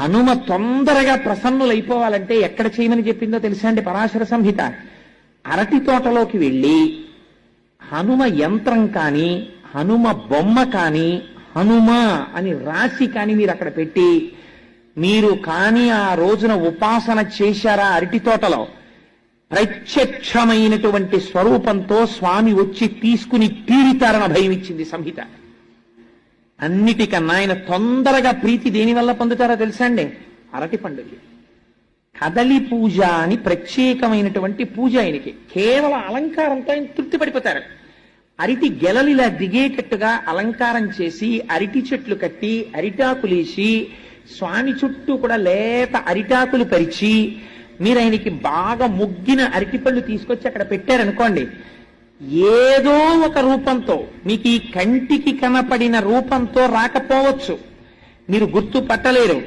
హనుమ తొందరగా ప్రసన్నులైపోవాలంటే ఎక్కడ చేయమని చెప్పిందో తెలుసా అండి పరాశర సంహిత? అరటి తోటలోకి వెళ్ళి హనుమ యంత్రం కాని హనుమ బొమ్మ కాని హనుమ అని రాసి కాని మీరు అక్కడ పెట్టి మీరు కాని ఆ రోజున ఉపాసన చేశారా అరటి తోటలో, ప్రత్యక్షమైనటువంటి స్వరూపంతో స్వామి వచ్చి తీసుకుని తీరుతారన్న భయం ఇచ్చింది సంహిత. అన్నిటికన్నా ఆయన తొందరగా ప్రీతి దేనివల్ల పొందుతారో తెలుసా అండి? అరటి పండుగ కదలి పూజ అని ప్రత్యేకమైనటువంటి పూజ ఆయనకి. కేవలం అలంకారంతో ఆయన తృప్తి పడిపోతారు. అరటి గెలలిలా దిగేటట్టుగా అలంకారం చేసి అరటి చెట్లు కట్టి అరిటాకులేసి స్వామి చుట్టూ కూడా లేత అరిటాకులు పరిచి మీరు ఆయనకి బాగా ముగ్గిన అరటిపళ్ళు తీసుకొచ్చి అక్కడ పెట్టారనుకోండి, ఏదో ఒక రూపంతో మీకు ఈ కంటికి కనపడిన రూపంతో రాకపోవచ్చు, మీరు గుర్తుపట్టలేరు.